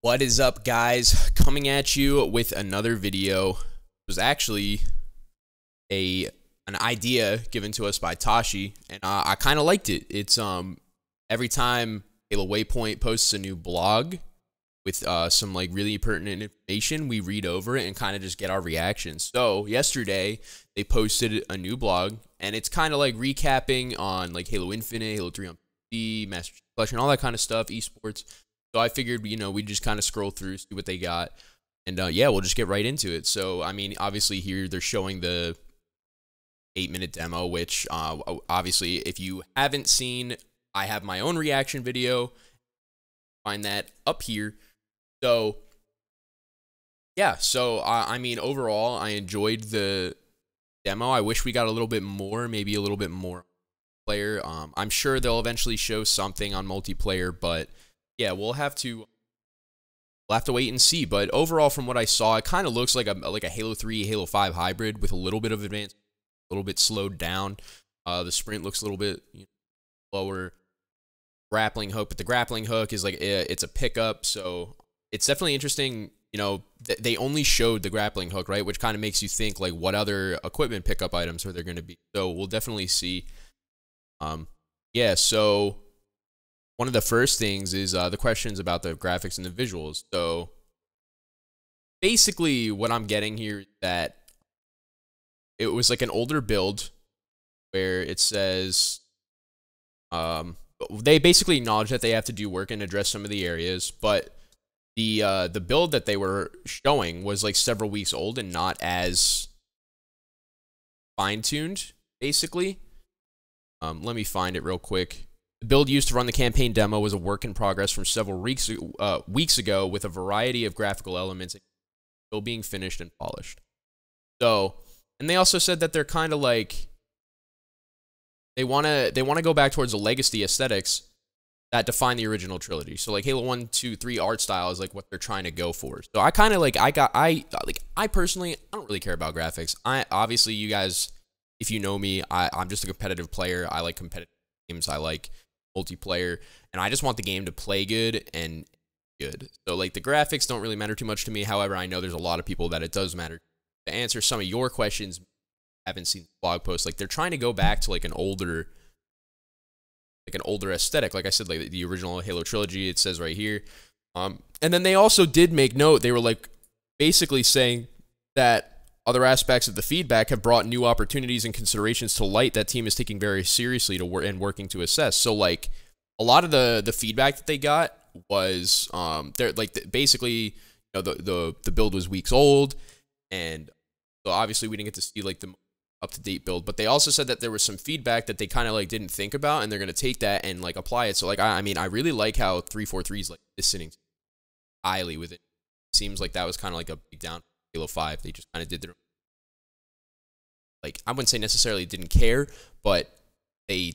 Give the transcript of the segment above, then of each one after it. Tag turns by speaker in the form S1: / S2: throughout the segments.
S1: What is up, guys? Coming at you with another video. It was actually an idea given to us by Tashi, and I kind of liked it. It's every time Halo Waypoint posts a new blog with some like really pertinent information, we read over it and kind of just get our reactions. So yesterday they posted a new blog, and it's kind of like recapping on like Halo Infinite, Halo 3 on PC, Master Chief Collection, all that kind of stuff, esports. So I figured, we'd just kind of scroll through, see what they got. And yeah, we'll just get right into it. So, I mean, obviously here they're showing the 8-minute demo, which obviously if you haven't seen, I have my own reaction video. Find that up here. So, yeah. So, I mean, overall, I enjoyed the demo. I wish we got a little bit more, maybe a little bit more player. I'm sure they'll eventually show something on multiplayer, but yeah, we'll have to wait and see. But overall, from what I saw, it kind of looks like a Halo 3, Halo 5 hybrid with a little bit of advance, a little bit slowed down. The sprint looks a little bit lower. Grappling hook, but the grappling hook is like it's a pickup, so it's definitely interesting. They only showed the grappling hook, right? Which kind of makes you think like, what other equipment pickup items are there going to be? So we'll definitely see. Yeah. So one of the first things is the questions about the graphics and the visuals. So basically what I'm getting here is that it was like an older build where it says they basically acknowledge that they have to do work and address some of the areas, but the build that they were showing was like several weeks old and not as fine-tuned, basically. Let me find it real quick. The build used to run the campaign demo was a work in progress from several weeks ago with a variety of graphical elements still being finished and polished. So, and they also said that they're kind of like, they want to go back towards the legacy aesthetics that define the original trilogy. So like Halo 1, 2, 3 art style is like what they're trying to go for. So I kind of like, I personally, I don't really care about graphics. Obviously you guys, if you know me, I'm just a competitive player. I like competitive games. I like multiplayer, and I just want the game to play good and good. So like the graphics don't really matter too much to me. However, I know there's a lot of people that it does matter. To answer some of your questions, I haven't seen the blog post. Like they're trying to go back to like an older aesthetic. Like I said, like the original Halo trilogy, it says right here. And then they also did make note. They were like basically saying that other aspects of the feedback have brought new opportunities and considerations to light that team is taking very seriously and working to assess. So like a lot of the feedback that they got was they're like basically the build was weeks old, and so obviously we didn't get to see like the up-to-date build, but they also said that there was some feedback that they kind of like didn't think about, and they're going to take that and like apply it. So like I mean I really like how 343 is like listening highly with it. Seems like that was kind of like a big down Halo 5. They just kind of did their, like, I wouldn't say necessarily didn't care, but I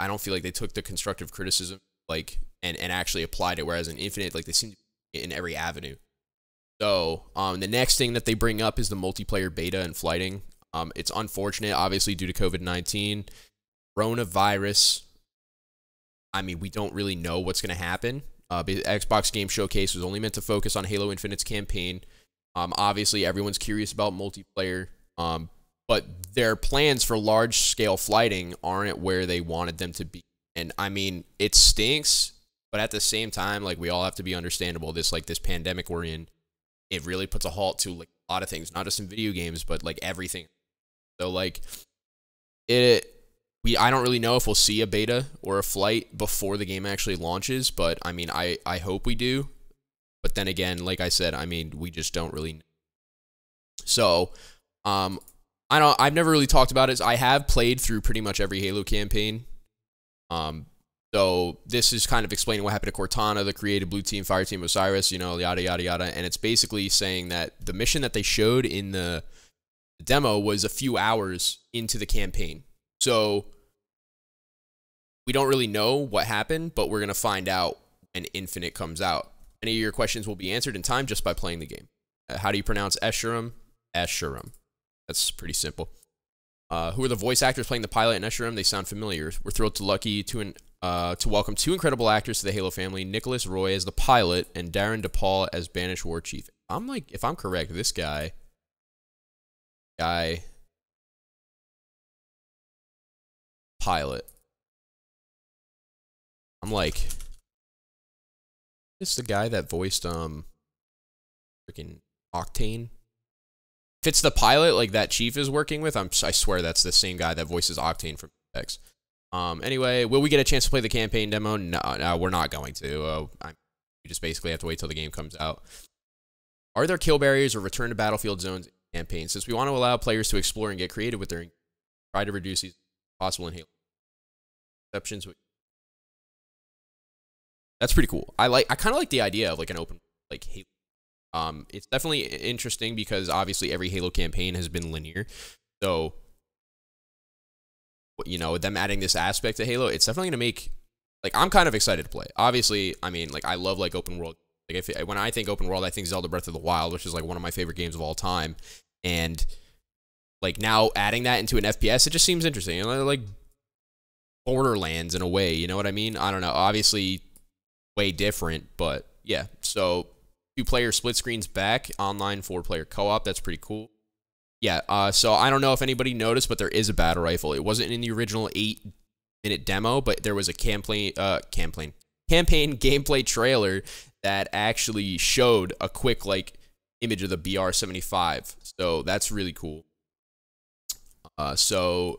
S1: don't feel like they took the constructive criticism like and actually applied it, whereas in Infinite, like they seem to be in every avenue. So the next thing that they bring up is the multiplayer beta and flighting. It's unfortunate, obviously, due to COVID-19 coronavirus. I mean, we don't really know what's going to happen. The Xbox Game Showcase was only meant to focus on Halo Infinite's campaign. Obviously, everyone's curious about multiplayer, but their plans for large-scale flighting aren't where they wanted them to be. And, I mean, it stinks, but at the same time, like, we all have to be understandable. This pandemic we're in, it really puts a halt to, like, a lot of things, not just in video games, but, like, everything. So, like, I don't really know if we'll see a beta or a flight before the game actually launches, but, I mean, I hope we do. But then again, like I said, I mean, we just don't really know. So, I've never really talked about it. I have played through pretty much every Halo campaign. So this is kind of explaining what happened to Cortana, the creative blue team, fire team, Osiris, yada, yada, yada. And it's basically saying that the mission that they showed in the demo was a few hours into the campaign. So we don't really know what happened, but we're going to find out when Infinite comes out. Any of your questions will be answered in time just by playing the game. How do you pronounce Escharum? Escharum. That's pretty simple. Who are the voice actors playing the pilot in Escharum? They sound familiar. We're thrilled to lucky to to welcome two incredible actors to the Halo family: Nicholas Roy as the pilot and Darren DePaul as Banished War Chief. I'm like, if I'm correct, this guy, pilot. I'm like, this the guy that voiced freaking Octane. If it's the pilot like that Chief is working with, I swear that's the same guy that voices Octane from X. Anyway, will we get a chance to play the campaign demo? No, we're not going to. We just basically have to wait till the game comes out. Are there kill barriers or return to battlefield zones in the campaign? Since we want to allow players to explore and get creative with their, try to reduce these possible in Halo. Exceptions. That's pretty cool. I kind of like the idea of like an open like Halo. It's definitely interesting because obviously every Halo campaign has been linear. So, you know, them adding this aspect to Halo, it's definitely going to make, like, I'm kind of excited to play. Obviously, I mean, like, I love, like, open world. Like, when I think open world, I think Zelda Breath of the Wild, which is, like, one of my favorite games of all time. And, like, now adding that into an FPS, it just seems interesting. You know, like, Borderlands in a way, you know what I mean? I don't know. Obviously, way different, but, yeah. So, 2-player split screens back, online 4-player co-op, that's pretty cool. Yeah, so I don't know if anybody noticed, but there is a battle rifle. It wasn't in the original 8-minute demo, but there was a campaign gameplay trailer that actually showed a quick, like, image of the BR-75. So that's really cool. So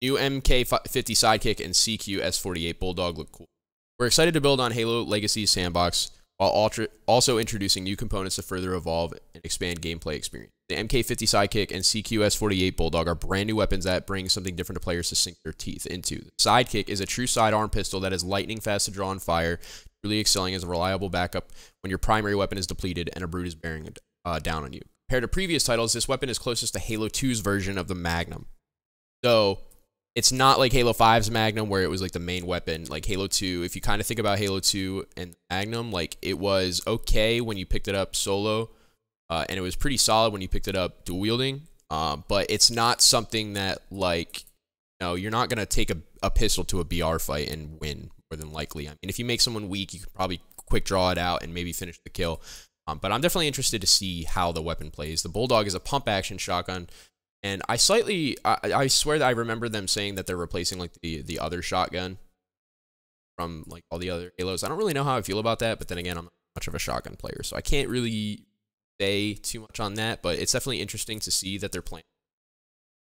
S1: new MK50 Sidekick and CQ S48 Bulldog look cool. We're excited to build on Halo Legacy's sandbox while also introducing new components to further evolve and expand gameplay experience. The MK50 Sidekick and CQS-48 Bulldog are brand new weapons that bring something different to players to sink their teeth into. The Sidekick is a true sidearm pistol that is lightning fast to draw and fire, truly excelling as a reliable backup when your primary weapon is depleted and a brute is bearing down on you. Compared to previous titles, this weapon is closest to Halo 2's version of the Magnum. So, it's not like Halo 5's Magnum where it was like the main weapon. Like Halo 2, if you kind of think about Halo 2 and Magnum, like it was okay when you picked it up solo, and it was pretty solid when you picked it up dual wielding. But it's not something that, like, you know, you're not gonna take a pistol to a BR fight and win more than likely. I mean, if you make someone weak, you could probably quick draw it out and maybe finish the kill. But I'm definitely interested to see how the weapon plays. The Bulldog is a pump action shotgun. And I swear that I remember them saying that they're replacing like the other shotgun from like all the other Halos. I don't really know how I feel about that, but then again, I'm not much of a shotgun player, so I can't really say too much on that. But it's definitely interesting to see that they're playing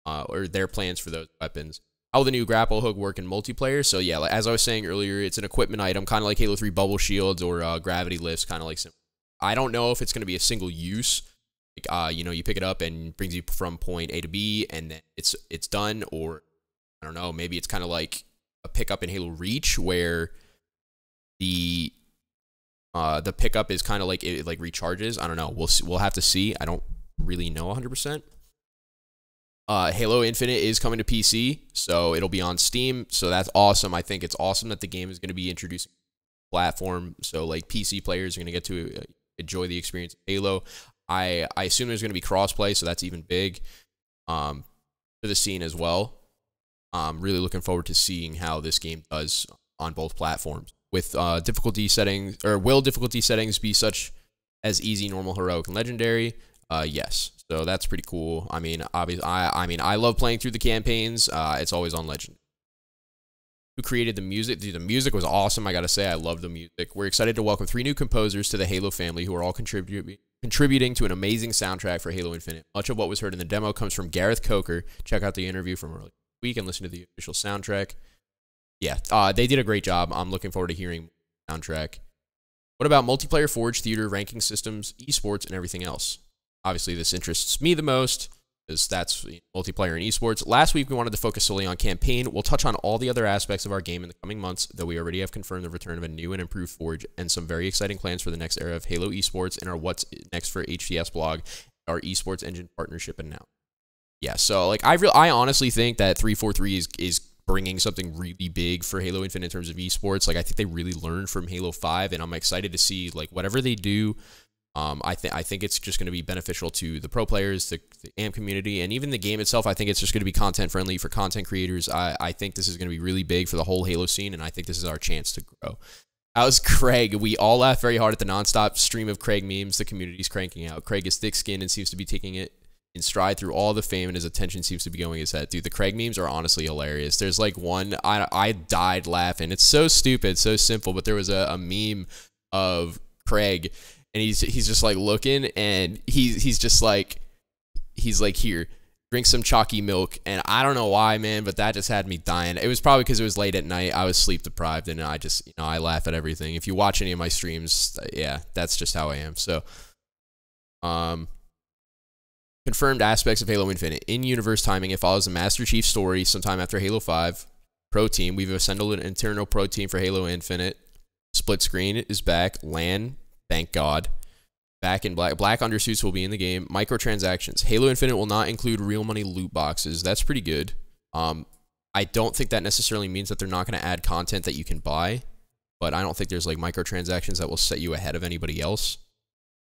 S1: or their plans for those weapons. How will the new grapple hook work in multiplayer? So yeah, like, as I was saying earlier, it's an equipment item, kind of like Halo 3 bubble shields or gravity lifts, kind of like. I don't know if it's going to be a single use. You know, you pick it up and brings you from point A to B, and then it's done. Or I don't know, maybe it's kind of like a pickup in Halo Reach, where the pickup is kind of like it like recharges. I don't know. We'll have to see. I don't really know 100%. Halo Infinite is coming to PC, so it'll be on Steam. So that's awesome. I think it's awesome that the game is going to be introducing a platform, so like PC players are going to get to enjoy the experience of Halo. I assume there's going to be crossplay, so that's even big for the scene as well. I'm really looking forward to seeing how this game does on both platforms. With difficulty settings, or will difficulty settings be such as easy, normal, heroic, and legendary? Yes. So that's pretty cool. I mean, obviously, I love playing through the campaigns. It's always on legend. Who created the music? Dude, the music was awesome. I gotta say, I love the music. We're excited to welcome 3 new composers to the Halo family who are all contributing to an amazing soundtrack for Halo Infinite. Much of what was heard in the demo comes from Gareth Coker. Check out the interview from earlier this week and listen to the official soundtrack. Yeah, they did a great job. I'm looking forward to hearing the soundtrack. What about multiplayer, Forge, theater, ranking systems, esports, and everything else? Obviously, this interests me the most, because that's multiplayer and esports. Last week, we wanted to focus solely on campaign. We'll touch on all the other aspects of our game in the coming months, though we already have confirmed the return of a new and improved Forge and some very exciting plans for the next era of Halo esports in our What's Next for HCS blog, our esports engine partnership and now. Yeah, so like I honestly think that 343 is bringing something really big for Halo Infinite in terms of esports. Like I think they really learned from Halo 5, and I'm excited to see like whatever they do I think it's just going to be beneficial to the pro players, the AMP community, and even the game itself. I think it's just going to be content friendly for content creators. I think this is going to be really big for the whole Halo scene, and I think this is our chance to grow. How's Craig? We all laugh very hard at the nonstop stream of Craig memes. The community's cranking out. Craig is thick-skinned and seems to be taking it in stride through all the fame, and his attention seems to be going his head. Dude, the Craig memes are honestly hilarious. There's like one, I died laughing. It's so stupid, so simple, but there was a meme of Craig, and he's just like looking, and he's just like, here, drink some chalky milk. And I don't know why, man, but that just had me dying. It was probably because it was late at night. I was sleep deprived, and I just, I laugh at everything. If you watch any of my streams, yeah, that's just how I am. So, confirmed aspects of Halo Infinite. In-universe timing, it follows the Master Chief story sometime after Halo 5. Pro team, we've assembled an internal pro team for Halo Infinite. Split screen is back. LAN, thank God. Back in black. Black undersuits will be in the game. Microtransactions. Halo Infinite will not include real money loot boxes. That's pretty good. I don't think that necessarily means that they're not going to add content that you can buy, but I don't think there's like microtransactions that will set you ahead of anybody else.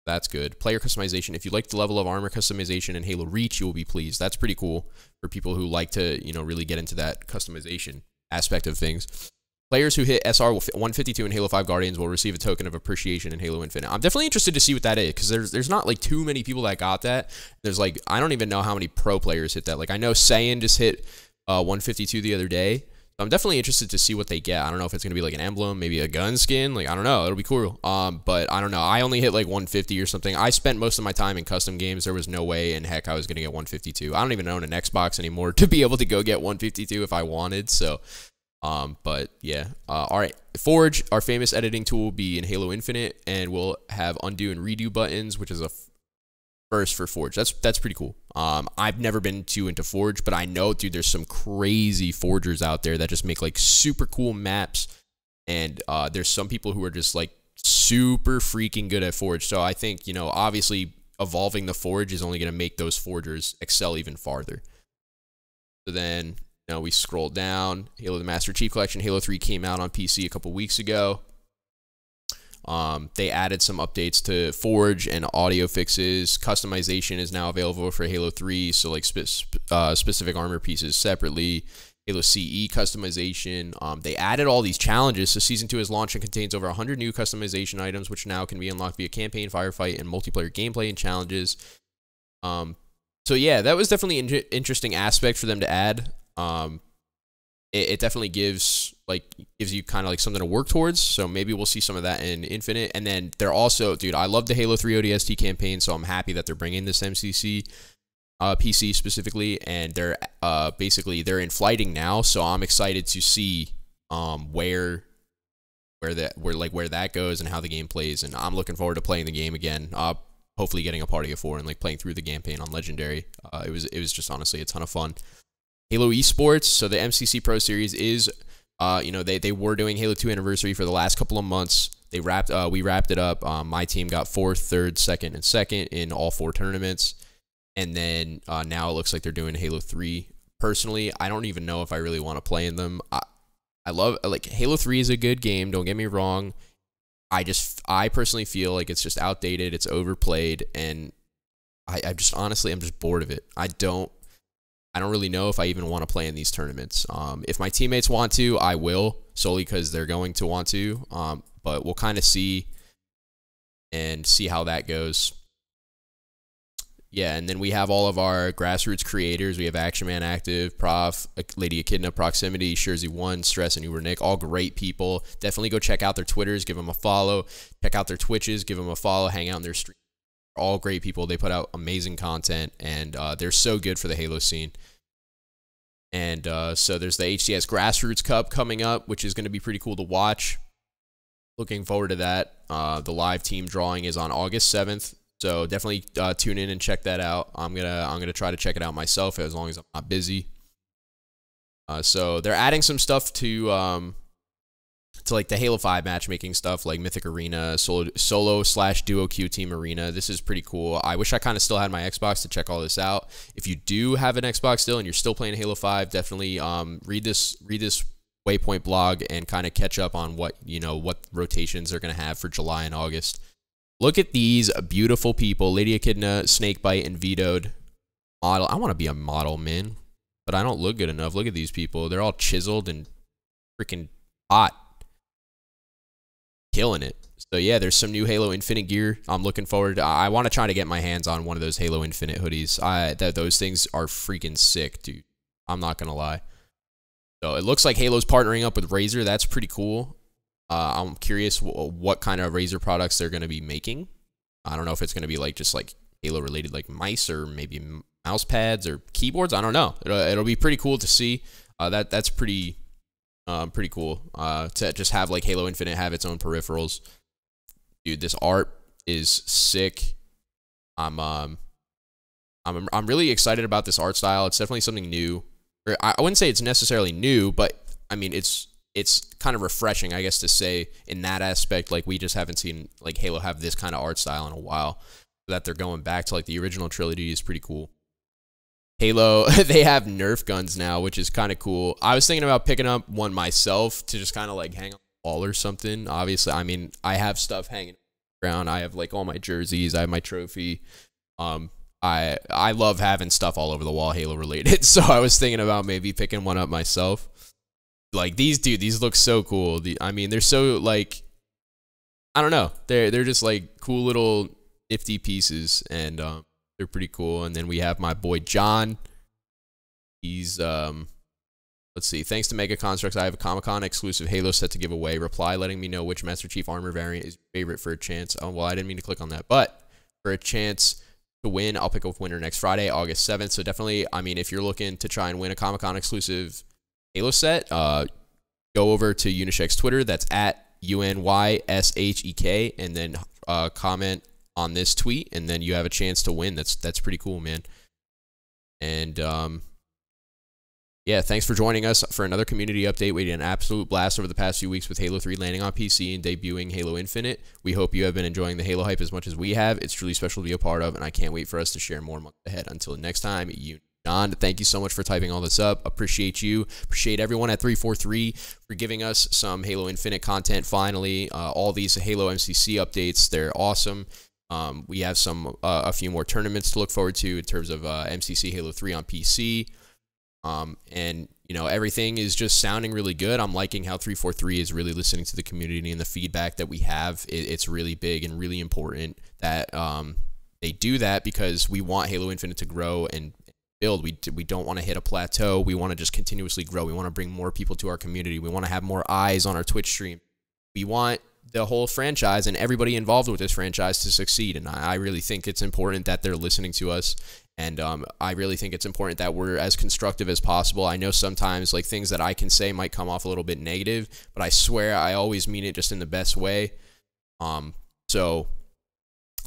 S1: That's good. Player customization. If you like the level of armor customization in Halo Reach, you will be pleased. That's pretty cool for people who like to, really get into that customization aspect of things. Players who hit SR 152 in Halo 5 Guardians will receive a token of appreciation in Halo Infinite. I'm definitely interested to see what that is, because there's not like too many people that got that. There's like, I don't even know how many pro players hit that. Like I know Saiyan just hit 152 the other day. So I'm definitely interested to see what they get. I don't know if it's going to be like an emblem, maybe a gun skin. Like, I don't know. It'll be cool. But I don't know. I only hit like 150 or something. I spent most of my time in custom games. There was no way in heck I was going to get 152. I don't even own an Xbox anymore to be able to go get 152 if I wanted. So, but yeah. All right. Forge, our famous editing tool, will be in Halo Infinite, and we'll have undo and redo buttons, which is a first for Forge. That's pretty cool. I've never been too into Forge, but I know, dude, there's some crazy forgers out there that just make like super cool maps, and there's some people who are just like super freaking good at Forge. So I think, obviously evolving the Forge is only going to make those forgers excel even farther. So then, we scroll down. Halo the Master Chief Collection. Halo 3 came out on PC a couple weeks ago. They added some updates to Forge and audio fixes. Customization is now available for Halo 3, so like specific armor pieces separately. Halo CE customization. They added all these challenges, so Season 2 has launched and contains over 100 new customization items, which now can be unlocked via campaign, firefight, and multiplayer gameplay and challenges. So yeah, that was definitely an interesting aspect for them to add. It definitely gives you kind of like something to work towards. So maybe we'll see some of that in Infinite. And then they're also, dude, I love the Halo 3 ODST campaign, so I'm happy that they're bringing this MCC PC specifically, and they're they're in flighting now. So I'm excited to see where that goes and how the game plays. And I'm looking forward to playing the game again. Hopefully getting a party of 4 and like playing through the campaign on Legendary. It was just honestly a ton of fun. Halo Esports, so the MCC Pro Series is, they were doing Halo 2 Anniversary for the last couple of months. We wrapped it up. My team got 4th, 3rd, 2nd, and 2nd in all 4 tournaments. And then now it looks like they're doing Halo 3. Personally, I don't even know if I really want to play in them. I love, Halo 3 is a good game, don't get me wrong. I personally feel like it's just outdated, it's overplayed, and I'm just bored of it. I don't really know if I even want to play in these tournaments. If my teammates want to, I will, solely because they're going to want to. But we'll kind of see how that goes. Yeah, and then we have all of our grassroots creators. We have Action Man Active, Prof, Lady Echidna, Proximity, Shurzy1, Stress, and Uber Nick. All great people. Definitely go check out their Twitters, give them a follow. Check out their Twitches, give them a follow. Hang out in their streams. All great people. They put out amazing content, and they're so good for the Halo scene. And so there's the HCS Grassroots Cup coming up, which is going to be pretty cool to watch. Looking forward to that. The live team drawing is on August 7th, so definitely tune in and check that out. I'm gonna try to check it out myself as long as I'm not busy. So they're adding some stuff to like the Halo 5 matchmaking stuff, like Mythic Arena, solo/duo queue team arena. This is pretty cool. I wish I kind of still had my Xbox to check all this out. If you do have an Xbox still and you're still playing Halo 5, definitely read this Waypoint blog and kind of catch up on what rotations they're gonna have for July and August. Look at these beautiful people. Lady Echidna, Snakebite, and Vetoed. Model. I want to be a model, man. But I don't look good enough. Look at these people. They're all chiseled and freaking hot. Killing it. So yeah, there's some new Halo Infinite gear. I'm looking forward to. I want to try to get my hands on one of those Halo Infinite hoodies. Those things are freaking sick, dude. I'm not gonna lie. So it looks like Halo's partnering up with Razer. That's pretty cool. I'm curious what kind of Razer products they're gonna be making. I don't know if it's gonna be like just like Halo related, like mice or maybe mouse pads or keyboards. I don't know. It'll be pretty cool to see. That's pretty cool. To just have like Halo Infinite have its own peripherals. Dude, this art is sick. I'm really excited about this art style. It's definitely something new. Or I wouldn't say it's necessarily new, but I mean it's kind of refreshing, I guess, to say in that aspect. Like we just haven't seen like Halo have this kind of art style in a while. That they're going back to like the original trilogy is pretty cool. Halo, they have Nerf guns now, which is kind of cool. I was thinking about picking up one myself to just kind of like hang on the wall or something. Obviously, I mean, I have stuff hanging around. I have like all my jerseys. I have my trophy. I love having stuff all over the wall Halo related. So I was thinking about maybe picking one up myself. Like these look so cool. I mean, they're so like, I don't know. They're just like cool little nifty pieces, and they're pretty cool. And then we have my boy John. He's let's see. Thanks to Mega Constructs, I have a Comic-Con exclusive Halo set to give away. Reply letting me know which Master Chief armor variant is your favorite for a chance. Oh, well, I didn't mean to click on that, but for a chance to win, I'll pick a winner next Friday, August 7th. So definitely, I mean, if you're looking to try and win a Comic-Con exclusive Halo set, go over to Unishek's Twitter. That's at UNYSHEK, and then comment on this tweet, and then you have a chance to win. That's pretty cool, man. And yeah, thanks for joining us for another community update. We had an absolute blast over the past few weeks with Halo 3 landing on PC and debuting Halo Infinite. We hope you have been enjoying the Halo hype as much as we have. It's truly special to be a part of, and I can't wait for us to share more months ahead. Until next time, John, thank you so much for typing all this up. Appreciate you. Appreciate everyone at 343 for giving us some Halo Infinite content finally. All these Halo MCC updates, they're awesome. We have a few more tournaments to look forward to in terms of MCC Halo 3 on PC. And you know, everything is just sounding really good. I'm liking how 343 is really listening to the community and the feedback that we have. It's really big and really important that they do that, because we want Halo Infinite to grow and build. We don't want to hit a plateau. We want to just continuously grow. We want to bring more people to our community. We want to have more eyes on our Twitch stream. We want the whole franchise and everybody involved with this franchise to succeed, and I really think it's important that they're listening to us, and I really think it's important that we're as constructive as possible. I know sometimes like things that I can say might come off a little bit negative, but I swear I always mean it just in the best way. So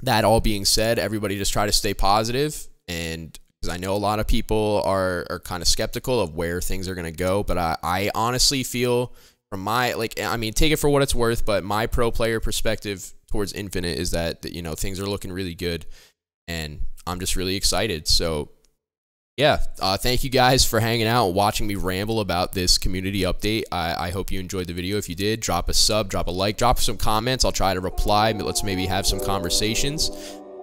S1: that all being said, everybody just try to stay positive, and because I know a lot of people are kind of skeptical of where things are going to go, but I honestly feel, from my, like, I mean, take it for what it's worth, but my pro player perspective towards Infinite is that, you know, things are looking really good, and I'm just really excited. So yeah, thank you guys for hanging out and watching me ramble about this community update. I hope you enjoyed the video. If you did, drop a sub, drop a like, drop some comments. I'll try to reply, but let's maybe have some conversations.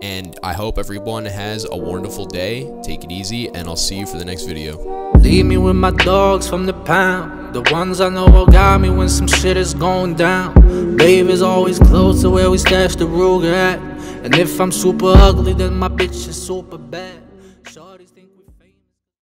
S1: And I hope everyone has a wonderful day. Take it easy, and I'll see you for the next video.
S2: Leave me with my dogs from the pound, the ones I know will guide me when some shit is going down. Babe is always close to where we stash the Ruger at, and if I'm super ugly, then my bitch is super bad.